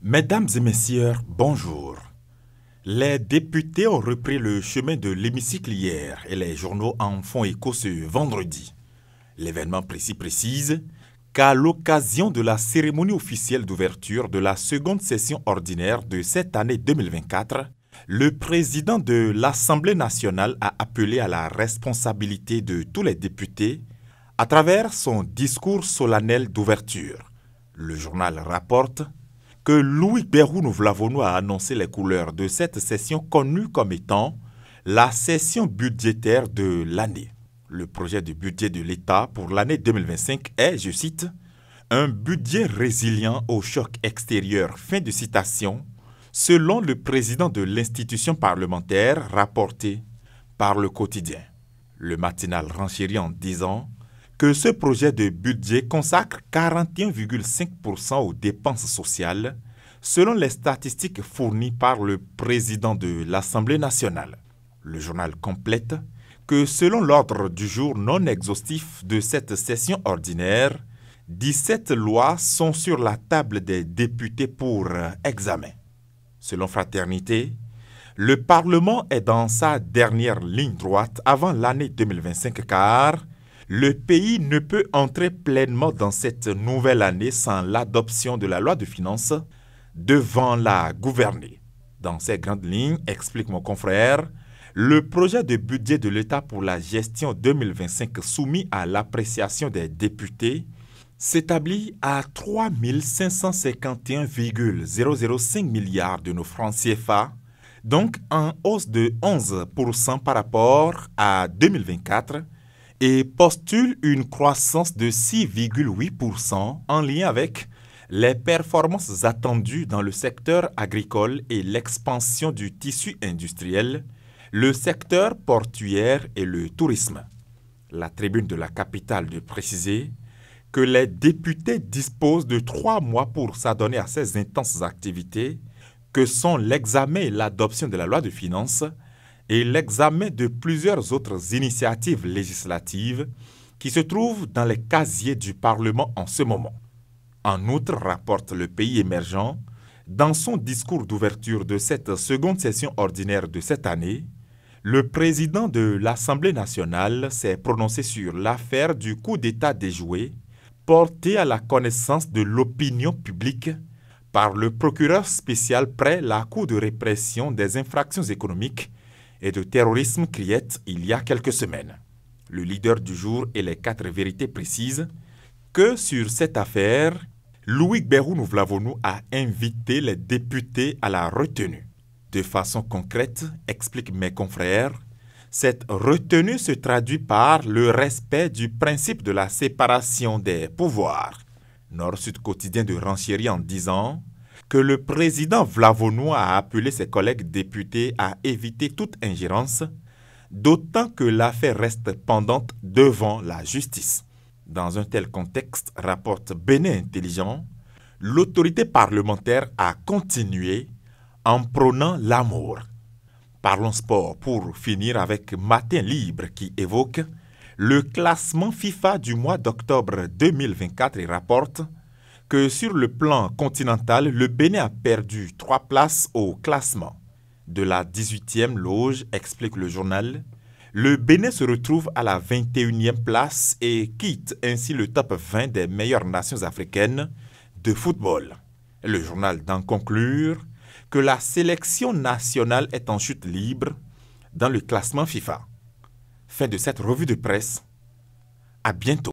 Mesdames et messieurs, bonjour. Les députés ont repris le chemin de l'hémicycle hier et les journaux en font écho ce vendredi. L'événement précise qu'à l'occasion de la cérémonie officielle d'ouverture de la seconde session ordinaire de cette année 2024, le président de l'Assemblée nationale a appelé à la responsabilité de tous les députés à travers son discours solennel d'ouverture. Le journal rapporte que Loïc Berhoune-Vlavonou a annoncé les couleurs de cette session connue comme étant la session budgétaire de l'année. Le projet de budget de l'État pour l'année 2025 est, je cite, « un budget résilient au choc extérieur », fin de citation, selon le président de l'institution parlementaire rapporté par le quotidien. Le matinal renchérit en disant que ce projet de budget consacre 41,5% aux dépenses sociales, selon les statistiques fournies par le président de l'Assemblée nationale. Le journal complète que selon l'ordre du jour non exhaustif de cette session ordinaire, 17 lois sont sur la table des députés pour examen. Selon Fraternité, le Parlement est dans sa dernière ligne droite avant l'année 2025 car le pays ne peut entrer pleinement dans cette nouvelle année sans l'adoption de la loi de finances devant la gouverner. Dans ces grandes lignes, explique mon confrère, le projet de budget de l'État pour la gestion 2025 soumis à l'appréciation des députés s'établit à 3 551,005 milliards de nos francs CFA, donc en hausse de 11% par rapport à 2024, et postule une croissance de 6,8% en lien avec les performances attendues dans le secteur agricole et l'expansion du tissu industriel, le secteur portuaire et le tourisme. La tribune de la capitale de préciser que les députés disposent de 3 mois pour s'adonner à ces intenses activités que sont l'examen et l'adoption de la loi de finances et l'examen de plusieurs autres initiatives législatives qui se trouvent dans les casiers du Parlement en ce moment. En outre, rapporte le pays émergent, dans son discours d'ouverture de cette seconde session ordinaire de cette année, le président de l'Assemblée nationale s'est prononcé sur l'affaire du coup d'État déjoué, portée à la connaissance de l'opinion publique par le procureur spécial près la Cour de répression des infractions économiques et de terrorisme Criette il y a quelques semaines. Le leader du jour et les 4 vérités précisent que sur cette affaire, Loïc Berhoune-Vlavonou a invité les députés à la retenue. De façon concrète, expliquent mes confrères, cette retenue se traduit par le respect du principe de la séparation des pouvoirs. Nord-Sud quotidien de renchérit en disant que le président Vlavonou a appelé ses collègues députés à éviter toute ingérence, d'autant que l'affaire reste pendante devant la justice. Dans un tel contexte, rapporte Bénin Intelligent, l'autorité parlementaire a continué en prônant l'amour. Parlons sport pour finir avec Matin Libre qui évoque le classement FIFA du mois d'octobre 2024 et rapporte que sur le plan continental, le Bénin a perdu 3 places au classement. De la 18e loge, explique le journal, le Bénin se retrouve à la 21e place et quitte ainsi le top 20 des meilleures nations africaines de football. Le journal d'en conclure que la sélection nationale est en chute libre dans le classement FIFA. Fin de cette revue de presse. À bientôt.